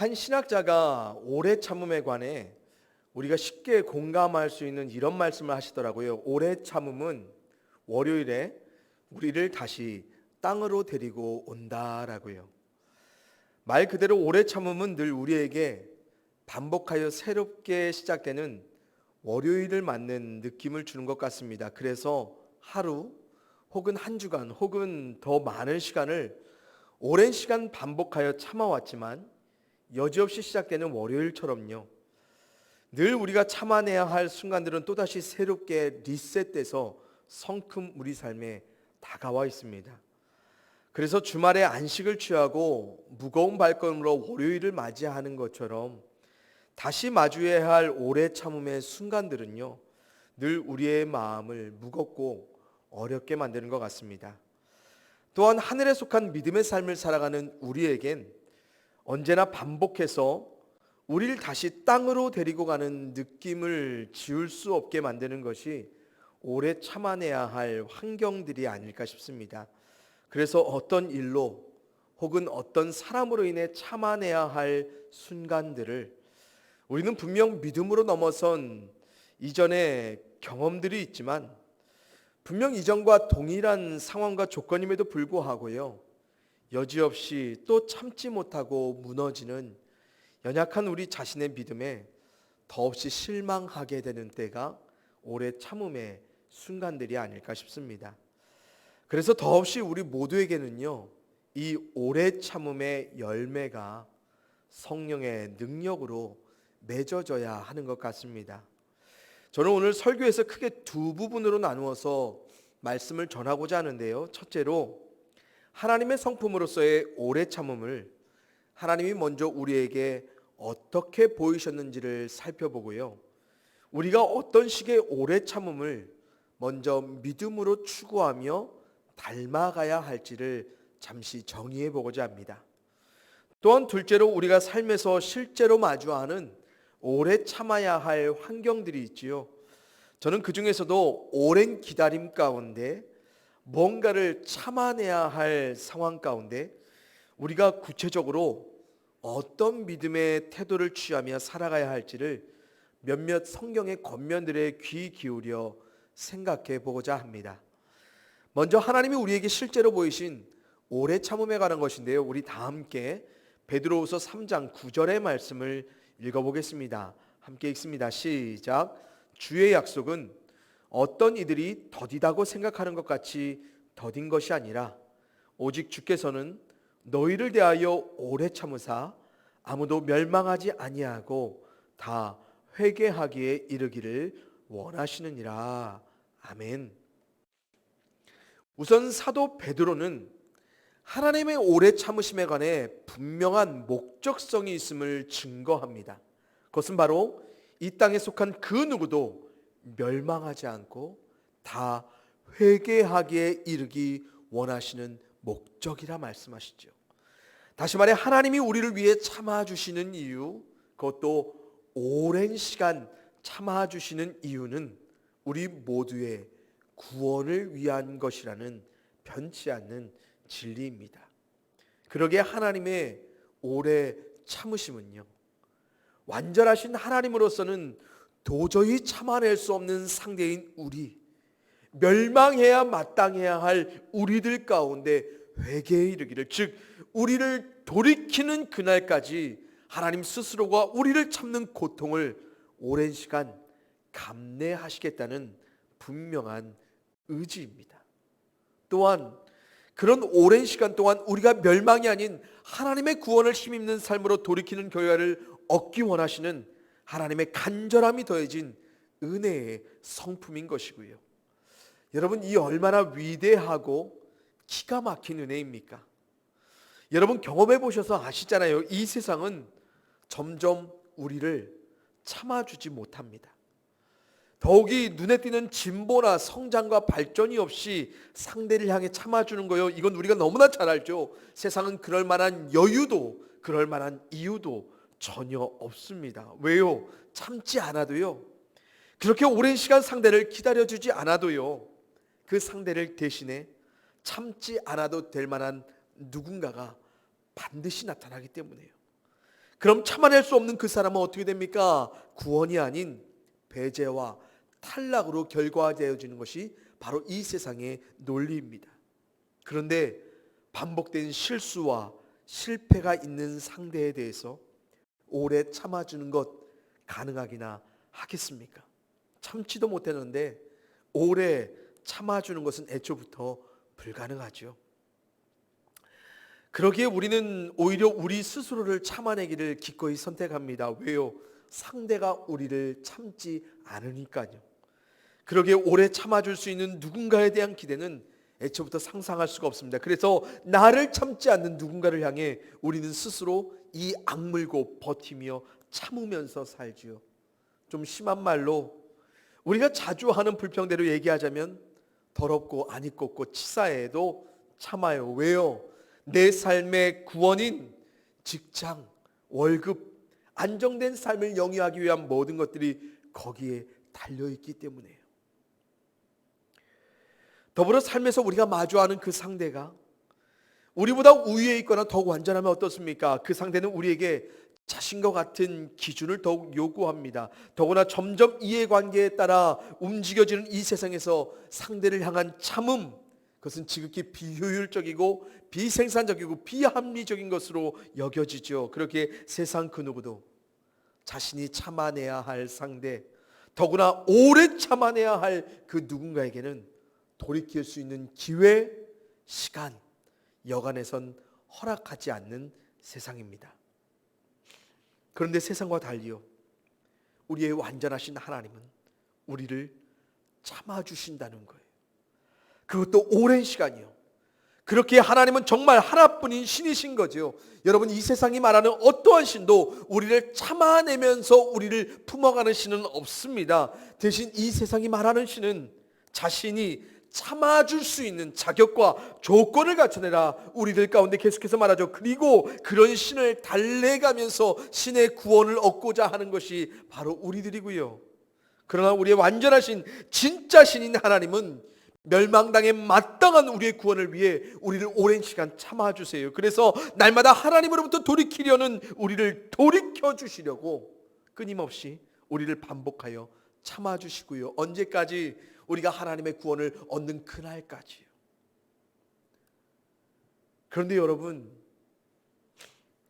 한 신학자가 오래 참음에 관해 우리가 쉽게 공감할 수 있는 이런 말씀을 하시더라고요. 오래 참음은 월요일에 우리를 다시 땅으로 데리고 온다라고요. 말 그대로 오래 참음은 늘 우리에게 반복하여 새롭게 시작되는 월요일을 맞는 느낌을 주는 것 같습니다. 그래서 하루 혹은 한 주간 혹은 더 많은 시간을 오랜 시간 반복하여 참아왔지만 여지없이 시작되는 월요일처럼요. 늘 우리가 참아내야 할 순간들은 또다시 새롭게 리셋돼서 성큼 우리 삶에 다가와 있습니다. 그래서 주말에 안식을 취하고 무거운 발걸음으로 월요일을 맞이하는 것처럼 다시 마주해야 할 오래 참음의 순간들은요, 늘 우리의 마음을 무겁고 어렵게 만드는 것 같습니다. 또한 하늘에 속한 믿음의 삶을 살아가는 우리에겐 언제나 반복해서 우리를 다시 땅으로 데리고 가는 느낌을 지울 수 없게 만드는 것이 오래 참아내야 할 환경들이 아닐까 싶습니다. 그래서 어떤 일로 혹은 어떤 사람으로 인해 참아내야 할 순간들을 우리는 분명 믿음으로 넘어선 이전의 경험들이 있지만 분명 이전과 동일한 상황과 조건임에도 불구하고요, 여지없이 또 참지 못하고 무너지는 연약한 우리 자신의 믿음에 더없이 실망하게 되는 때가 오래 참음의 순간들이 아닐까 싶습니다. 그래서 더없이 우리 모두에게는요, 이 오래 참음의 열매가 성령의 능력으로 맺어져야 하는 것 같습니다. 저는 오늘 설교에서 크게 두 부분으로 나누어서 말씀을 전하고자 하는데요. 첫째로 하나님의 성품으로서의 오래 참음을 하나님이 먼저 우리에게 어떻게 보이셨는지를 살펴보고요, 우리가 어떤 식의 오래 참음을 먼저 믿음으로 추구하며 닮아가야 할지를 잠시 정의해 보고자 합니다. 또한 둘째로 우리가 삶에서 실제로 마주하는 오래 참아야 할 환경들이 있지요. 저는 그 중에서도 오랜 기다림 가운데 뭔가를 참아내야 할 상황 가운데 우리가 구체적으로 어떤 믿음의 태도를 취하며 살아가야 할지를 몇몇 성경의 겉면들에 귀 기울여 생각해 보고자 합니다. 먼저 하나님이 우리에게 실제로 보이신 오래 참음에 관한 것인데요, 우리 다 함께 베드로후서 3장 9절의 말씀을 읽어보겠습니다. 함께 읽습니다. 시작. 주의 약속은 어떤 이들이 더디다고 생각하는 것 같이 더딘 것이 아니라 오직 주께서는 너희를 대하여 오래 참으사 아무도 멸망하지 아니하고 다 회개하기에 이르기를 원하시느니라. 아멘. 우선 사도 베드로는 하나님의 오래 참으심에 관해 분명한 목적성이 있음을 증거합니다. 그것은 바로 이 땅에 속한 그 누구도 멸망하지 않고 다 회개하기에 이르기 원하시는 목적이라 말씀하시죠. 다시 말해 하나님이 우리를 위해 참아주시는 이유, 그것도 오랜 시간 참아주시는 이유는 우리 모두의 구원을 위한 것이라는 변치 않는 진리입니다. 그러기에 하나님의 오래 참으심은요, 완전하신 하나님으로서는 도저히 참아낼 수 없는 상대인 우리, 멸망해야 마땅해야 할 우리들 가운데 회개에 이르기를, 즉 우리를 돌이키는 그날까지 하나님 스스로가 우리를 참는 고통을 오랜 시간 감내하시겠다는 분명한 의지입니다. 또한 그런 오랜 시간 동안 우리가 멸망이 아닌 하나님의 구원을 힘입는 삶으로 돌이키는 결과를 얻기 원하시는 하나님의 간절함이 더해진 은혜의 성품인 것이고요. 여러분, 이 얼마나 위대하고 기가 막힌 은혜입니까? 여러분 경험해 보셔서 아시잖아요. 이 세상은 점점 우리를 참아주지 못합니다. 더욱이 눈에 띄는 진보나 성장과 발전이 없이 상대를 향해 참아주는 거요, 이건 우리가 너무나 잘 알죠. 세상은 그럴 만한 여유도 그럴 만한 이유도 전혀 없습니다. 왜요? 참지 않아도요, 그렇게 오랜 시간 상대를 기다려주지 않아도요, 그 상대를 대신에 참지 않아도 될 만한 누군가가 반드시 나타나기 때문에요. 그럼 참아낼 수 없는 그 사람은 어떻게 됩니까? 구원이 아닌 배제와 탈락으로 결과되어지는 것이 바로 이 세상의 논리입니다. 그런데 반복된 실수와 실패가 있는 상대에 대해서 오래 참아주는 것 가능하기나 하겠습니까? 참지도 못했는데 오래 참아주는 것은 애초부터 불가능하죠. 그러기에 우리는 오히려 우리 스스로를 참아내기를 기꺼이 선택합니다. 왜요? 상대가 우리를 참지 않으니까요. 그러기에 오래 참아줄 수 있는 누군가에 대한 기대는 애초부터 상상할 수가 없습니다. 그래서 나를 참지 않는 누군가를 향해 우리는 스스로 이 악물고 버티며 참으면서 살지요. 좀 심한 말로 우리가 자주 하는 불평대로 얘기하자면 더럽고 안 입고 치사해도 참아요. 왜요? 내 삶의 구원인 직장, 월급, 안정된 삶을 영위하기 위한 모든 것들이 거기에 달려있기 때문이에요. 더불어 삶에서 우리가 마주하는 그 상대가 우리보다 우위에 있거나 더욱 완전하면 어떻습니까? 그 상대는 우리에게 자신과 같은 기준을 더욱 요구합니다. 더구나 점점 이해관계에 따라 움직여지는 이 세상에서 상대를 향한 참음, 그것은 지극히 비효율적이고 비생산적이고 비합리적인 것으로 여겨지죠. 그렇게 세상 그 누구도 자신이 참아내야 할 상대, 더구나 오래 참아내야 할 그 누군가에게는 돌이킬 수 있는 기회, 시간, 여간에선 허락하지 않는 세상입니다. 그런데 세상과 달리요, 우리의 완전하신 하나님은 우리를 참아주신다는 거예요. 그것도 오랜 시간이요. 그렇게 하나님은 정말 하나뿐인 신이신 거죠. 여러분, 이 세상이 말하는 어떠한 신도 우리를 참아내면서 우리를 품어가는 신은 없습니다. 대신 이 세상이 말하는 신은 자신이 참아줄 수 있는 자격과 조건을 갖춰내라 우리들 가운데 계속해서 말하죠. 그리고 그런 신을 달래가면서 신의 구원을 얻고자 하는 것이 바로 우리들이고요. 그러나 우리의 완전하신 진짜 신인 하나님은 멸망당에 마땅한 우리의 구원을 위해 우리를 오랜 시간 참아주세요. 그래서 날마다 하나님으로부터 돌이키려는 우리를 돌이켜주시려고 끊임없이 우리를 반복하여 참아주시고요. 언제까지? 우리가 하나님의 구원을 얻는 그날까지요. 그런데 여러분,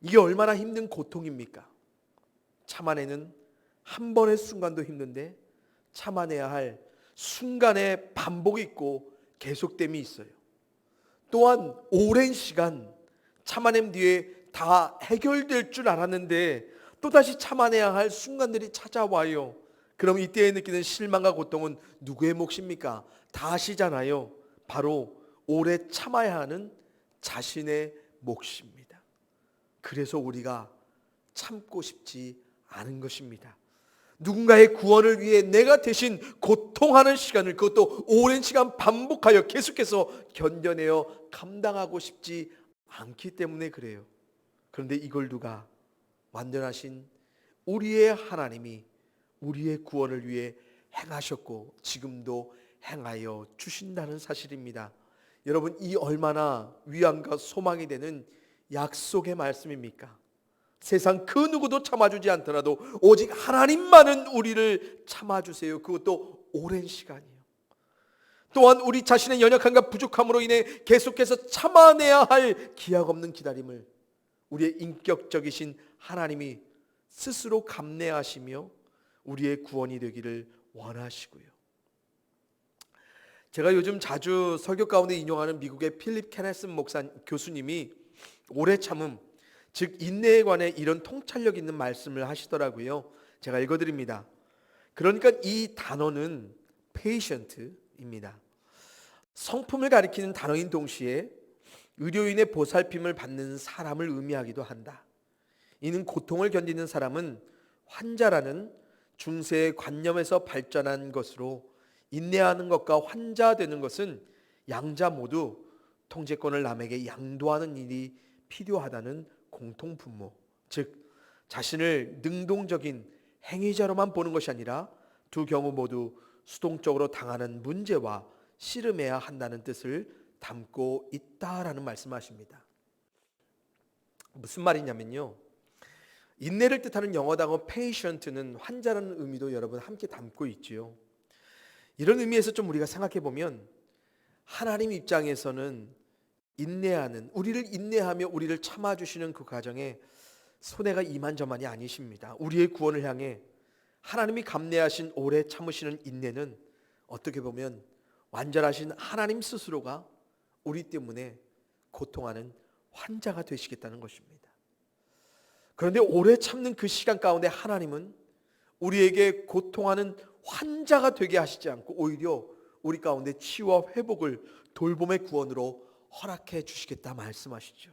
이게 얼마나 힘든 고통입니까? 참아내는 한 번의 순간도 힘든데 참아내야 할 순간의 반복이 있고 계속됨이 있어요. 또한 오랜 시간 참아냄 뒤에 다 해결될 줄 알았는데 또다시 참아내야 할 순간들이 찾아와요. 그럼 이때에 느끼는 실망과 고통은 누구의 몫입니까? 다시잖아요. 바로 오래 참아야 하는 자신의 몫입니다. 그래서 우리가 참고 싶지 않은 것입니다. 누군가의 구원을 위해 내가 대신 고통하는 시간을, 그것도 오랜 시간 반복하여 계속해서 견뎌내어 감당하고 싶지 않기 때문에 그래요. 그런데 이걸 누가? 완전하신 우리의 하나님이 우리의 구원을 위해 행하셨고 지금도 행하여 주신다는 사실입니다. 여러분, 이 얼마나 위안과 소망이 되는 약속의 말씀입니까? 세상 그 누구도 참아주지 않더라도 오직 하나님만은 우리를 참아주세요. 그것도 오랜 시간이요. 또한 우리 자신의 연약함과 부족함으로 인해 계속해서 참아내야 할 기약 없는 기다림을 우리의 인격적이신 하나님이 스스로 감내하시며 우리의 구원이 되기를 원하시고요. 제가 요즘 자주 설교 가운데 인용하는 미국의 필립 케네슨 목사 교수님이 오래 참음, 즉 인내에 관해 이런 통찰력 있는 말씀을 하시더라고요. 제가 읽어드립니다. 그러니까 이 단어는 patient입니다. 성품을 가리키는 단어인 동시에 의료인의 보살핌을 받는 사람을 의미하기도 한다. 이는 고통을 견디는 사람은 환자라는 중세의 관념에서 발전한 것으로 인내하는 것과 환자되는 것은 양자 모두 통제권을 남에게 양도하는 일이 필요하다는 공통분모, 즉 자신을 능동적인 행위자로만 보는 것이 아니라 두 경우 모두 수동적으로 당하는 문제와 씨름해야 한다는 뜻을 담고 있다라는 말씀하십니다. 무슨 말이냐면요, 인내를 뜻하는 영어 단어 patient는 환자라는 의미도 여러분 함께 담고 있지요. 이런 의미에서 좀 우리가 생각해 보면 하나님 입장에서는 인내하는, 우리를 인내하며 우리를 참아주시는 그 과정에 손해가 이만저만이 아니십니다. 우리의 구원을 향해 하나님이 감내하신 오래 참으시는 인내는 어떻게 보면 완전하신 하나님 스스로가 우리 때문에 고통하는 환자가 되시겠다는 것입니다. 그런데 오래 참는 그 시간 가운데 하나님은 우리에게 고통하는 환자가 되게 하시지 않고 오히려 우리 가운데 치유와 회복을 돌봄의 구원으로 허락해 주시겠다 말씀하시죠.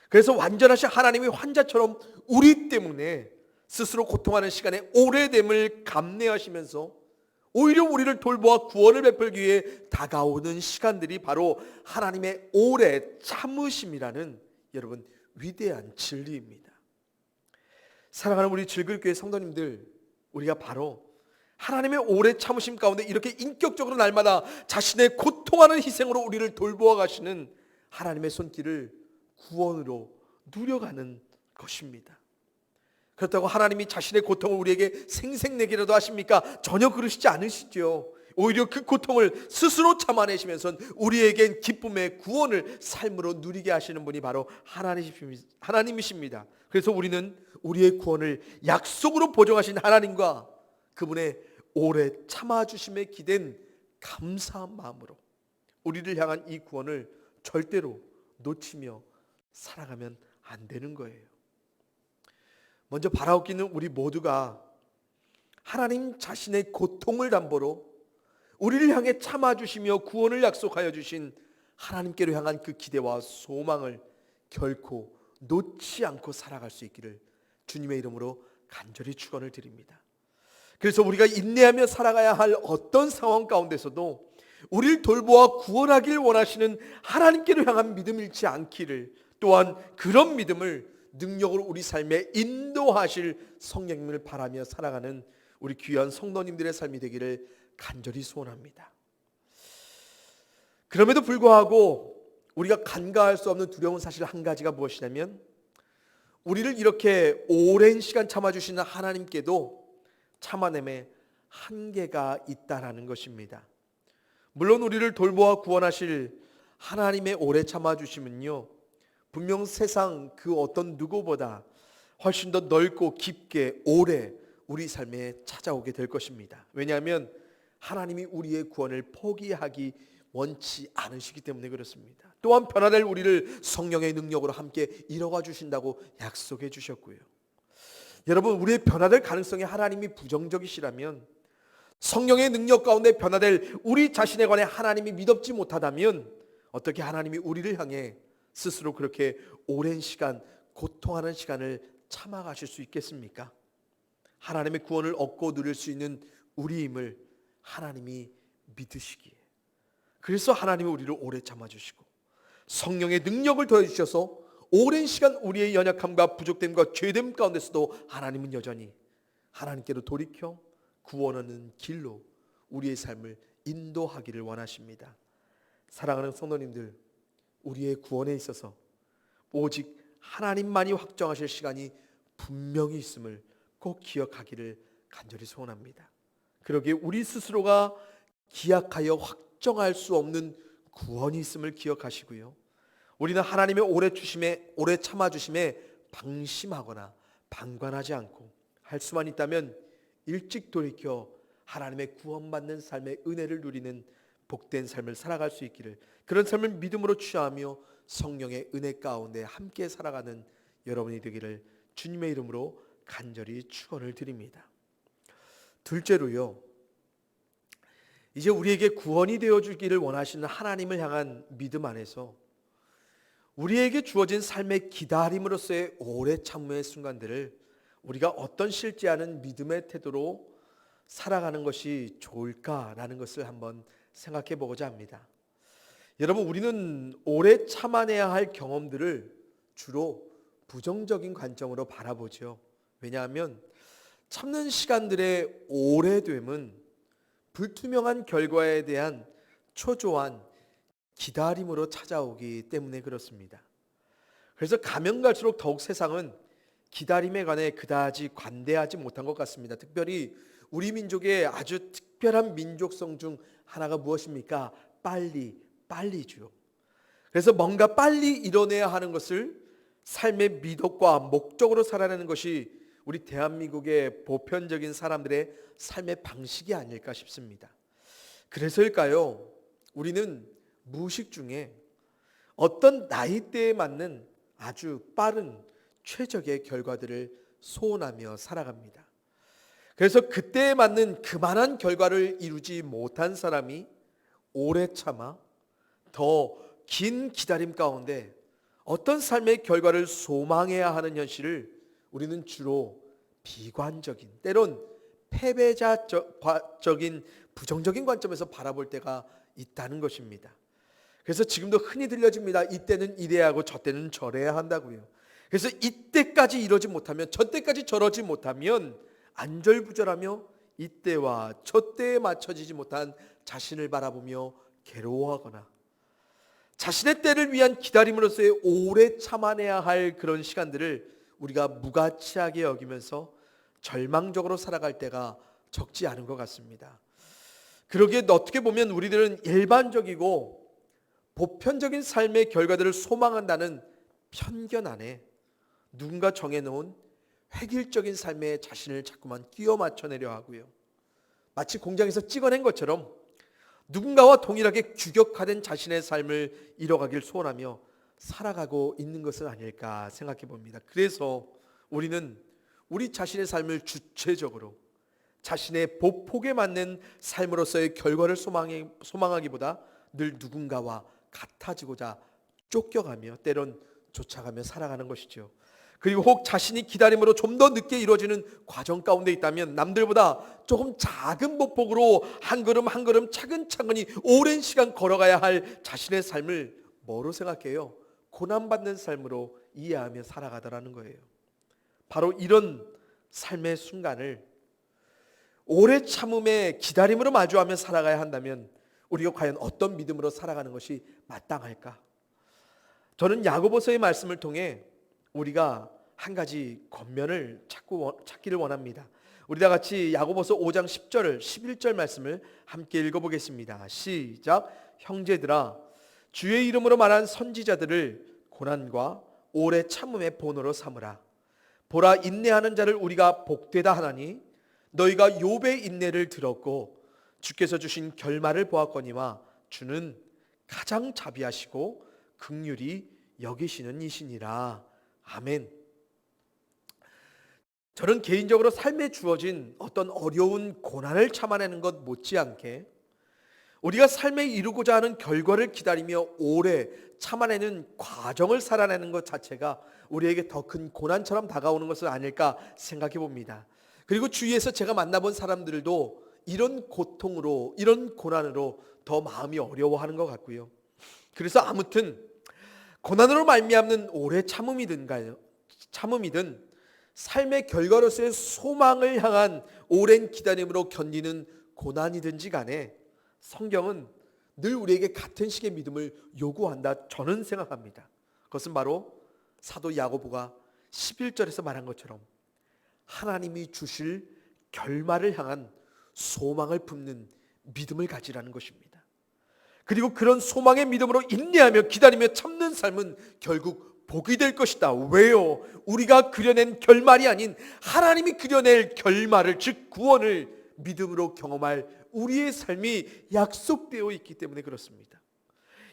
그래서 완전하신 하나님이 환자처럼 우리 때문에 스스로 고통하는 시간에 오래됨을 감내하시면서 오히려 우리를 돌보아 구원을 베풀기 위해 다가오는 시간들이 바로 하나님의 오래 참으심이라는 여러분 위대한 진리입니다. 사랑하는 우리 즐글교회 성도님들, 우리가 바로 하나님의 오래 참으심 가운데 이렇게 인격적으로 날마다 자신의 고통하는 희생으로 우리를 돌보아 가시는 하나님의 손길을 구원으로 누려가는 것입니다. 그렇다고 하나님이 자신의 고통을 우리에게 생색내기라도 하십니까? 전혀 그러시지 않으시죠. 오히려 그 고통을 스스로 참아내시면서 우리에겐 기쁨의 구원을 삶으로 누리게 하시는 분이 바로 하나님이십니다. 그래서 우리는 우리의 구원을 약속으로 보증하신 하나님과 그분의 오래 참아주심에 기댄 감사한 마음으로 우리를 향한 이 구원을 절대로 놓치며 살아가면 안 되는 거예요. 먼저 바라옵기는 우리 모두가 하나님 자신의 고통을 담보로 우리를 향해 참아주시며 구원을 약속하여 주신 하나님께로 향한 그 기대와 소망을 결코 놓지 않고 살아갈 수 있기를 주님의 이름으로 간절히 축원을 드립니다. 그래서 우리가 인내하며 살아가야 할 어떤 상황 가운데서도 우리를 돌보아 구원하길 원하시는 하나님께로 향한 믿음 잃지 않기를, 또한 그런 믿음을 능력으로 우리 삶에 인도하실 성령님을 바라며 살아가는 우리 귀한 성도님들의 삶이 되기를 간절히 소원합니다. 그럼에도 불구하고 우리가 간과할 수 없는 두려운 사실 한 가지가 무엇이냐면 우리를 이렇게 오랜 시간 참아주시는 하나님께도 참아냄에 한계가 있다라는 것입니다. 물론 우리를 돌보아 구원하실 하나님의 오래 참아주심은요, 분명 세상 그 어떤 누구보다 훨씬 더 넓고 깊게 오래 우리 삶에 찾아오게 될 것입니다. 왜냐하면 하나님이 우리의 구원을 포기하기 원치 않으시기 때문에 그렇습니다. 또한 변화될 우리를 성령의 능력으로 함께 이뤄가 주신다고 약속해 주셨고요. 여러분, 우리의 변화될 가능성이 하나님이 부정적이시라면, 성령의 능력 가운데 변화될 우리 자신에 관해 하나님이 믿음지 못하다면 어떻게 하나님이 우리를 향해 스스로 그렇게 오랜 시간 고통하는 시간을 참아가실 수 있겠습니까? 하나님의 구원을 얻고 누릴 수 있는 우리임을 하나님이 믿으시기에, 그래서 하나님이 우리를 오래 참아주시고 성령의 능력을 더해주셔서 오랜 시간 우리의 연약함과 부족됨과 죄됨 가운데서도 하나님은 여전히 하나님께로 돌이켜 구원하는 길로 우리의 삶을 인도하기를 원하십니다. 사랑하는 성도님들, 우리의 구원에 있어서 오직 하나님만이 확정하실 시간이 분명히 있음을 꼭 기억하기를 간절히 소원합니다. 그러기에 우리 스스로가 기약하여 확정할 수 없는 구원이 있음을 기억하시고요, 우리는 하나님의 오래 참아주심에 방심하거나 방관하지 않고 할 수만 있다면 일찍 돌이켜 하나님의 구원받는 삶의 은혜를 누리는 복된 삶을 살아갈 수 있기를, 그런 삶을 믿음으로 취하며 성령의 은혜 가운데 함께 살아가는 여러분이 되기를 주님의 이름으로 간절히 축원을 드립니다. 둘째로요, 이제 우리에게 구원이 되어주기를 원하시는 하나님을 향한 믿음 안에서 우리에게 주어진 삶의 기다림으로서의 오래 참음의 순간들을 우리가 어떤 실제 않은 믿음의 태도로 살아가는 것이 좋을까라는 것을 한번 생각해 보고자 합니다. 여러분, 우리는 오래 참아내야 할 경험들을 주로 부정적인 관점으로 바라보죠. 왜냐하면 참는 시간들의 오래됨은 불투명한 결과에 대한 초조한 기다림으로 찾아오기 때문에 그렇습니다. 그래서 가면 갈수록 더욱 세상은 기다림에 관해 그다지 관대하지 못한 것 같습니다. 특별히 우리 민족의 아주 특별한 민족성 중 하나가 무엇입니까? 빨리죠. 그래서 뭔가 빨리 이뤄내야 하는 것을 삶의 미덕과 목적으로 살아내는 것이 우리 대한민국의 보편적인 사람들의 삶의 방식이 아닐까 싶습니다. 그래서일까요? 우리는 무의식 중에 어떤 나이대에 맞는 아주 빠른 최적의 결과들을 소원하며 살아갑니다. 그래서 그때에 맞는 그만한 결과를 이루지 못한 사람이 오래 참아 더 긴 기다림 가운데 어떤 삶의 결과를 소망해야 하는 현실을 우리는 주로 비관적인, 때론 패배자적인 부정적인 관점에서 바라볼 때가 있다는 것입니다. 그래서 지금도 흔히 들려집니다. 이때는 이래야 하고 저때는 저래야 한다고요. 그래서 이때까지 이러지 못하면 저때까지 저러지 못하면 안절부절하며 이때와 저때에 맞춰지지 못한 자신을 바라보며 괴로워하거나 자신의 때를 위한 기다림으로서의 오래 참아내야 할 그런 시간들을 우리가 무가치하게 여기면서 절망적으로 살아갈 때가 적지 않은 것 같습니다. 그러기에 어떻게 보면 우리들은 일반적이고 보편적인 삶의 결과들을 소망한다는 편견 안에 누군가 정해놓은 획일적인 삶에 자신을 자꾸만 끼워 맞춰내려 하고요. 마치 공장에서 찍어낸 것처럼 누군가와 동일하게 규격화된 자신의 삶을 이뤄가길 소원하며 살아가고 있는 것은 아닐까 생각해 봅니다. 그래서 우리는 우리 자신의 삶을 주체적으로 자신의 보폭에 맞는 삶으로서의 결과를 소망하기보다 늘 누군가와 같아지고자 쫓겨가며 때론 쫓아가며 살아가는 것이죠. 그리고 혹 자신이 기다림으로 좀 더 늦게 이루어지는 과정 가운데 있다면 남들보다 조금 작은 보폭으로 한 걸음 한 걸음 차근차근히 오랜 시간 걸어가야 할 자신의 삶을 뭐로 생각해요? 고난받는 삶으로 이해하며 살아가더라는 거예요. 바로 이런 삶의 순간을 오래 참음의 기다림으로 마주하며 살아가야 한다면 우리가 과연 어떤 믿음으로 살아가는 것이 마땅할까? 저는 야고보서의 말씀을 통해 우리가 한 가지 권면을 찾기를 원합니다. 우리 다 같이 야고보서 5장 10절 11절 말씀을 함께 읽어보겠습니다. 시작. 형제들아 주의 이름으로 말한 선지자들을 고난과 오래 참음의 본으로 삼으라. 보라 인내하는 자를 우리가 복되다 하나니 너희가 욥의 인내를 들었고 주께서 주신 결말을 보았거니와 주는 가장 자비하시고 긍휼히 여기시는 이시니라. 아멘. 저는 개인적으로 삶에 주어진 어떤 어려운 고난을 참아내는 것 못지않게 우리가 삶에 이루고자 하는 결과를 기다리며 오래 참아내는 과정을 살아내는 것 자체가 우리에게 더 큰 고난처럼 다가오는 것은 아닐까 생각해 봅니다. 그리고 주위에서 제가 만나본 사람들도 이런 고통으로, 이런 고난으로 더 마음이 어려워하는 것 같고요. 그래서 아무튼 고난으로 말미암는 오래 참음이든 삶의 결과로서의 소망을 향한 오랜 기다림으로 견디는 고난이든지 간에 성경은 늘 우리에게 같은 식의 믿음을 요구한다 저는 생각합니다. 그것은 바로 사도 야고보가 11절에서 말한 것처럼 하나님이 주실 결말을 향한 소망을 품는 믿음을 가지라는 것입니다. 그리고 그런 소망의 믿음으로 인내하며 기다리며 참는 삶은 결국 복이 될 것이다. 왜요? 우리가 그려낸 결말이 아닌 하나님이 그려낼 결말을, 즉 구원을 믿음으로 경험할 우리의 삶이 약속되어 있기 때문에 그렇습니다.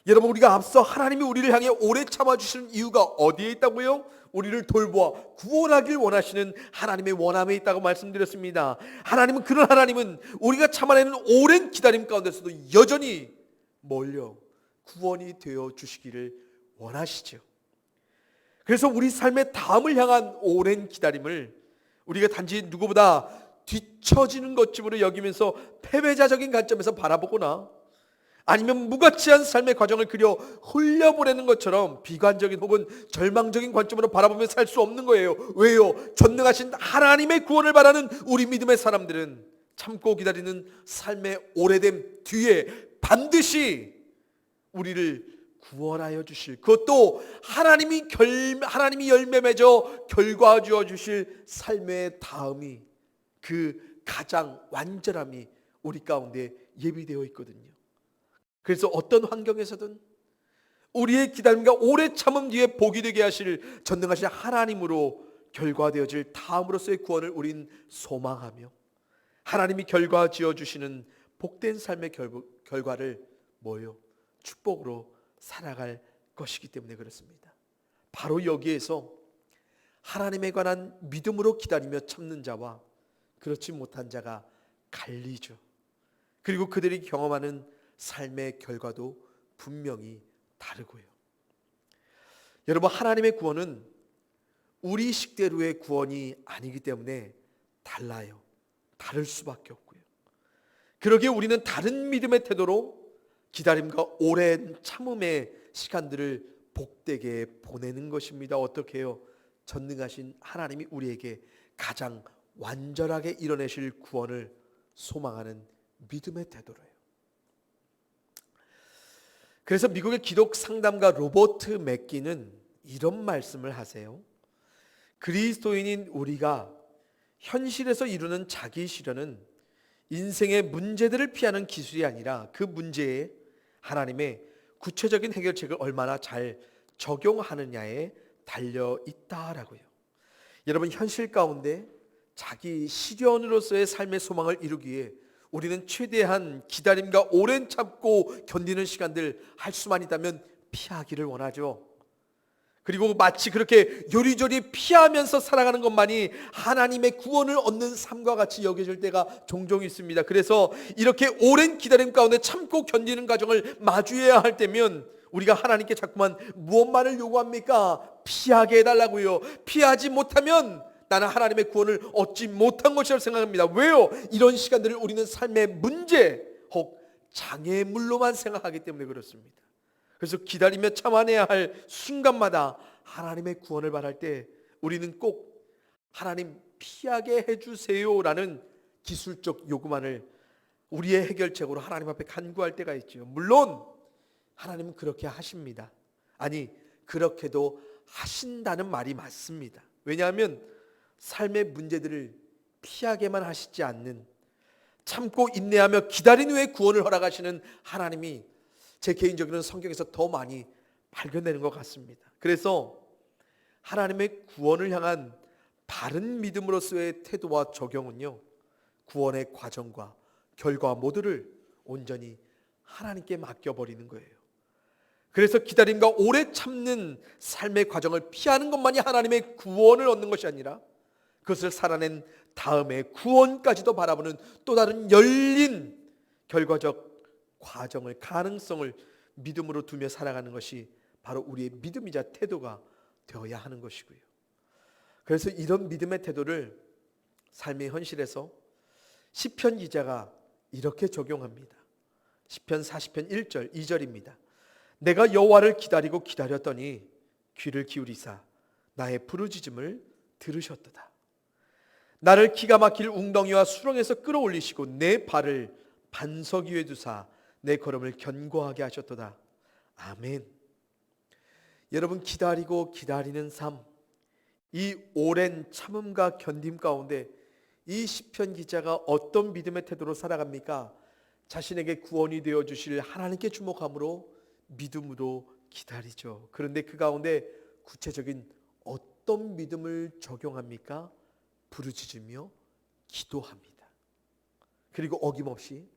여러분, 우리가 앞서 하나님이 우리를 향해 오래 참아주시는 이유가 어디에 있다고요? 우리를 돌보아 구원하길 원하시는 하나님의 원함에 있다고 말씀드렸습니다. 그런 하나님은 우리가 참아내는 오랜 기다림 가운데서도 여전히 몰려 구원이 되어 주시기를 원하시죠. 그래서 우리 삶의 다음을 향한 오랜 기다림을 우리가 단지 누구보다 뒤처지는 것쯤으로 여기면서 패배자적인 관점에서 바라보거나 아니면 무가치한 삶의 과정을 그려 흘려보내는 것처럼 비관적인 혹은 절망적인 관점으로 바라보며 살 수 없는 거예요. 왜요? 전능하신 하나님의 구원을 바라는 우리 믿음의 사람들은 참고 기다리는 삶의 오래됨 뒤에 반드시 우리를 구원하여 주실, 그것도 하나님이 열매 맺어 결과 주어 주실 삶의 다음이, 그 가장 완전함이 우리 가운데 예비되어 있거든요. 그래서 어떤 환경에서든 우리의 기다림과 오래 참음 뒤에 복이 되게 하실 전능하신 하나님으로 결과되어질 다음으로서의 구원을 우린 소망하며, 하나님이 결과 지어주시는 복된 삶의 결과를 뭐요? 축복으로 살아갈 것이기 때문에 그렇습니다. 바로 여기에서 하나님에 관한 믿음으로 기다리며 참는 자와 그렇지 못한 자가 갈리죠. 그리고 그들이 경험하는 삶의 결과도 분명히 다르고요. 여러분, 하나님의 구원은 우리 식대로의 구원이 아니기 때문에 달라요. 다를 수밖에 없고요. 그러기에 우리는 다른 믿음의 태도로 기다림과 오랜 참음의 시간들을 복되게 보내는 것입니다. 어떻게 해요? 전능하신 하나님이 우리에게 가장 완전하게 이뤄내실 구원을 소망하는 믿음의 태도로요. 그래서 미국의 기독 상담가 로버트 맥기는 이런 말씀을 하세요. 그리스도인인 우리가 현실에서 이루는 자기 실현은 인생의 문제들을 피하는 기술이 아니라 그 문제에 하나님의 구체적인 해결책을 얼마나 잘 적용하느냐에 달려 있다라고요. 여러분, 현실 가운데 자기 실현으로서의 삶의 소망을 이루기 위해 우리는 최대한 기다림과 오랜 참고 견디는 시간들 할 수만 있다면 피하기를 원하죠. 그리고 마치 그렇게 요리조리 피하면서 살아가는 것만이 하나님의 구원을 얻는 삶과 같이 여겨질 때가 종종 있습니다. 그래서 이렇게 오랜 기다림 가운데 참고 견디는 과정을 마주해야 할 때면 우리가 하나님께 자꾸만 무엇만을 요구합니까? 피하게 해달라고요. 피하지 못하면 나는 하나님의 구원을 얻지 못한 것이라고 생각합니다. 왜요? 이런 시간들을 우리는 삶의 문제 혹 장애물로만 생각하기 때문에 그렇습니다. 그래서 기다리며 참아내야 할 순간마다 하나님의 구원을 바랄 때 우리는 꼭 하나님 피하게 해주세요라는 기술적 요구만을 우리의 해결책으로 하나님 앞에 간구할 때가 있죠. 물론 하나님은 그렇게 하십니다. 아니, 그렇게도 하신다는 말이 맞습니다. 왜냐하면 삶의 문제들을 피하게만 하시지 않는, 참고 인내하며 기다린 후에 구원을 허락하시는 하나님이 제 개인적으로는 성경에서 더 많이 발견되는 것 같습니다. 그래서 하나님의 구원을 향한 바른 믿음으로서의 태도와 적용은요, 구원의 과정과 결과 모두를 온전히 하나님께 맡겨버리는 거예요. 그래서 기다림과 오래 참는 삶의 과정을 피하는 것만이 하나님의 구원을 얻는 것이 아니라 그것을 살아낸 다음에 구원까지도 바라보는 또 다른 열린 결과적 과정을, 가능성을 믿음으로 두며 살아가는 것이 바로 우리의 믿음이자 태도가 되어야 하는 것이고요. 그래서 이런 믿음의 태도를 삶의 현실에서 시편 기자가 이렇게 적용합니다. 시편 40편 1절 2절입니다. 내가 여호와를 기다리고 기다렸더니 귀를 기울이사 나의 부르짖음을 들으셨도다. 나를 기가 막힐 웅덩이와 수렁에서 끌어올리시고 내 발을 반석 위에 두사 내 걸음을 견고하게 하셨도다. 아멘. 여러분, 기다리고 기다리는 삶, 이 오랜 참음과 견딤 가운데 이 시편 기자가 어떤 믿음의 태도로 살아갑니까? 자신에게 구원이 되어 주실 하나님께 주목함으로 믿음으로 기다리죠. 그런데 그 가운데 구체적인 어떤 믿음을 적용합니까? 부르짖으며 기도합니다. 그리고 어김없이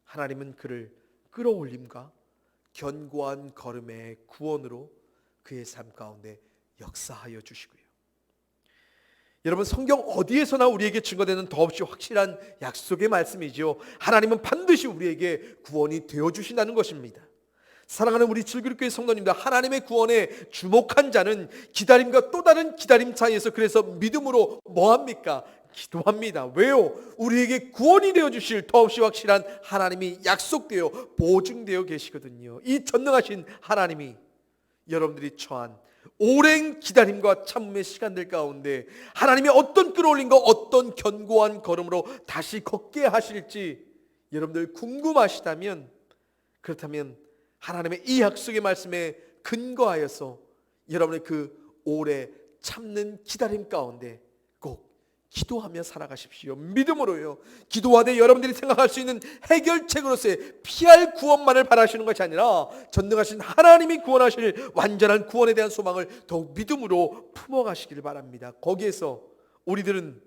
하나님은 그를 끌어올림과 견고한 걸음의 구원으로 그의 삶 가운데 역사하여 주시고요. 여러분, 성경 어디에서나 우리에게 증거되는 더없이 확실한 약속의 말씀이죠. 하나님은 반드시 우리에게 구원이 되어주신다는 것입니다. 사랑하는 우리 질그릇교회 성도님들, 하나님의 구원에 주목한 자는 기다림과 또 다른 기다림 사이에서 그래서 믿음으로 뭐합니까? 기도합니다. 왜요? 우리에게 구원이 되어주실 더없이 확실한 하나님이 약속되어 보증되어 계시거든요. 이 전능하신 하나님이 여러분들이 처한 오랜 기다림과 참음의 시간들 가운데 하나님이 어떤 끌어올림과 어떤 견고한 걸음으로 다시 걷게 하실지 여러분들 궁금하시다면, 그렇다면 하나님의 이 약속의 말씀에 근거하여서 여러분의 그 오래 참는 기다림 가운데 꼭 기도하며 살아가십시오. 믿음으로요. 기도하되 여러분들이 생각할 수 있는 해결책으로서의 피할 구원만을 바라시는 것이 아니라 전능하신 하나님이 구원하실 완전한 구원에 대한 소망을 더욱 믿음으로 품어가시기를 바랍니다. 거기에서 우리들은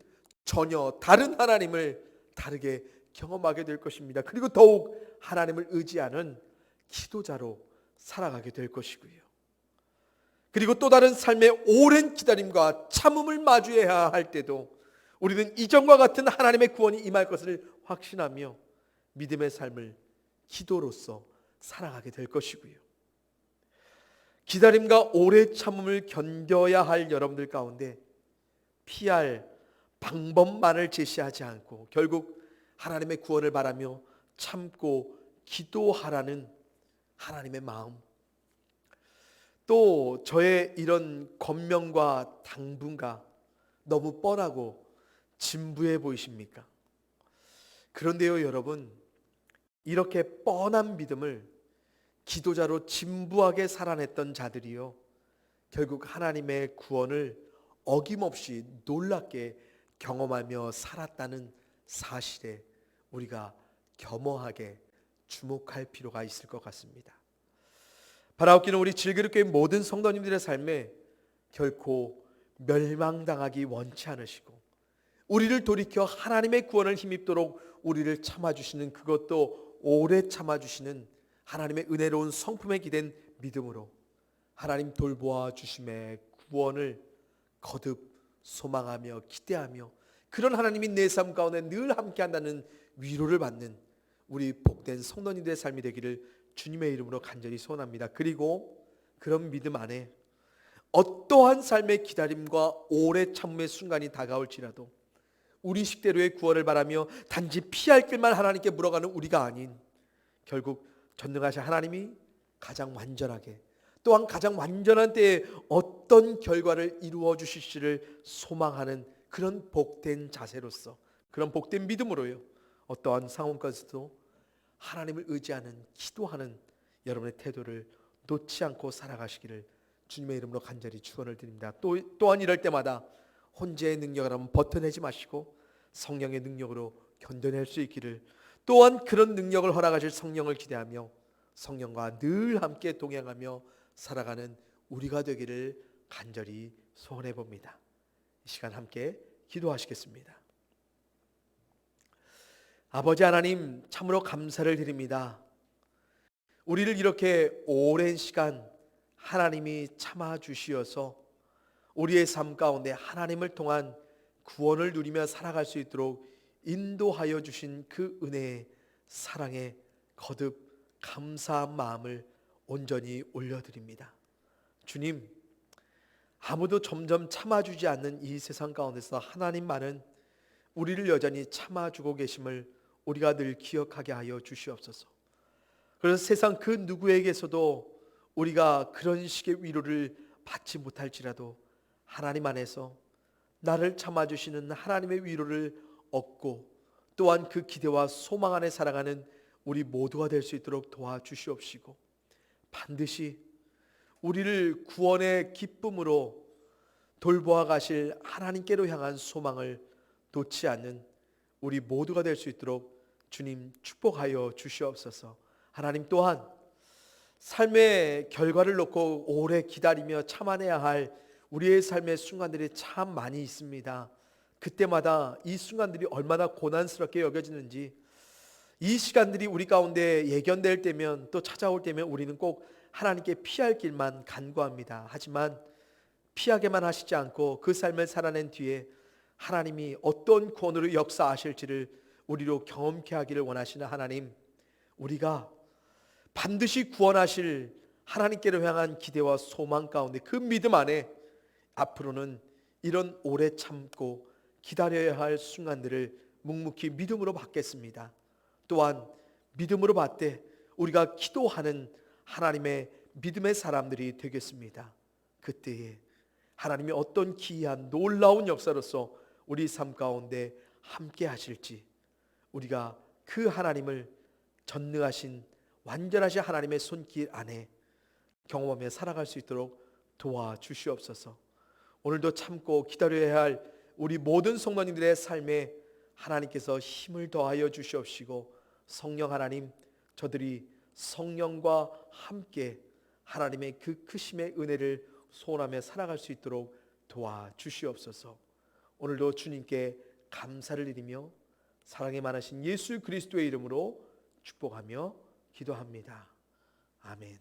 전혀 다른 하나님을 다르게 경험하게 될 것입니다. 그리고 더욱 하나님을 의지하는 기도자로 살아가게 될 것이고요. 그리고 또 다른 삶의 오랜 기다림과 참음을 마주해야 할 때도 우리는 이전과 같은 하나님의 구원이 임할 것을 확신하며 믿음의 삶을 기도로서 살아가게 될 것이고요. 기다림과 오래 참음을 견뎌야 할 여러분들 가운데 피할 방법만을 제시하지 않고 결국 하나님의 구원을 바라며 참고 기도하라는 하나님의 마음, 또 저의 이런 권명과 당분과 너무 뻔하고 진부해 보이십니까? 그런데요 여러분, 이렇게 뻔한 믿음을 기도자로 진부하게 살아냈던 자들이요 결국 하나님의 구원을 어김없이 놀랍게 경험하며 살았다는 사실에 우리가 겸허하게 주목할 필요가 있을 것 같습니다. 바라옵기는 우리 질그릇교회 모든 성도님들의 삶에 결코 멸망당하기 원치 않으시고 우리를 돌이켜 하나님의 구원을 힘입도록 우리를 참아주시는, 그것도 오래 참아주시는 하나님의 은혜로운 성품에 기댄 믿음으로 하나님 돌보아 주심의 구원을 거듭 소망하며 기대하며 그런 하나님이 내 삶 가운데 늘 함께한다는 위로를 받는 우리 복된 성도님들의 삶이 되기를 주님의 이름으로 간절히 소원합니다. 그리고 그런 믿음 안에 어떠한 삶의 기다림과 오래 참음의 순간이 다가올지라도 우리 식대로의 구원을 바라며 단지 피할 길만 하나님께 물어가는 우리가 아닌 결국 전능하신 하나님이 가장 완전하게 또한 가장 완전한 때에 어떤 결과를 이루어 주실지를 소망하는 그런 복된 자세로서, 그런 복된 믿음으로요 어떠한 상황까지도 하나님을 의지하는 기도하는 여러분의 태도를 놓지 않고 살아가시기를 주님의 이름으로 간절히 축원을 드립니다. 또한 이럴 때마다 혼자의 능력을 한번 버텨내지 마시고 성령의 능력으로 견뎌낼 수 있기를, 또한 그런 능력을 허락하실 성령을 기대하며 성령과 늘 함께 동행하며 살아가는 우리가 되기를 간절히 소원해 봅니다. 이 시간 함께 기도하시겠습니다. 아버지 하나님, 참으로 감사를 드립니다. 우리를 이렇게 오랜 시간 하나님이 참아 주시어서 우리의 삶 가운데 하나님을 통한 구원을 누리며 살아갈 수 있도록 인도하여 주신 그 은혜의 사랑에 거듭 감사한 마음을 온전히 올려드립니다. 주님, 아무도 점점 참아주지 않는 이 세상 가운데서 하나님만은 우리를 여전히 참아주고 계심을 우리가 늘 기억하게 하여 주시옵소서. 그래서 세상 그 누구에게서도 우리가 그런 식의 위로를 받지 못할지라도 하나님 안에서 나를 참아주시는 하나님의 위로를 얻고 또한 그 기대와 소망 안에 살아가는 우리 모두가 될 수 있도록 도와주시옵시고 반드시 우리를 구원의 기쁨으로 돌보아 가실 하나님께로 향한 소망을 놓지 않는 우리 모두가 될 수 있도록 주님 축복하여 주시옵소서. 하나님 또한 삶의 결과를 놓고 오래 기다리며 참아내야 할 우리의 삶의 순간들이 참 많이 있습니다. 그때마다 이 순간들이 얼마나 고난스럽게 여겨지는지, 이 시간들이 우리 가운데 예견될 때면 또 찾아올 때면 우리는 꼭 하나님께 피할 길만 간구합니다. 하지만 피하게만 하시지 않고 그 삶을 살아낸 뒤에 하나님이 어떤 구원으로 역사하실지를 우리로 경험케 하기를 원하시는 하나님, 우리가 반드시 구원하실 하나님께로 향한 기대와 소망 가운데 그 믿음 안에 앞으로는 이런 오래 참고 기다려야 할 순간들을 묵묵히 믿음으로 받겠습니다. 또한 믿음으로 받되 우리가 기도하는 하나님의 믿음의 사람들이 되겠습니다. 그때에 하나님이 어떤 기이한 놀라운 역사로서 우리 삶 가운데 함께 하실지 우리가 그 하나님을 전능하신 완전하신 하나님의 손길 안에 경험하며 살아갈 수 있도록 도와주시옵소서. 오늘도 참고 기다려야 할 우리 모든 성도님들의 삶에 하나님께서 힘을 더하여 주시옵시고, 성령 하나님, 저들이 성령과 함께 하나님의 그 크심의 은혜를 소원하며 살아갈 수 있도록 도와주시옵소서. 오늘도 주님께 감사를 드리며 사랑이 많으신 예수 그리스도의 이름으로 축복하며 기도합니다. 아멘.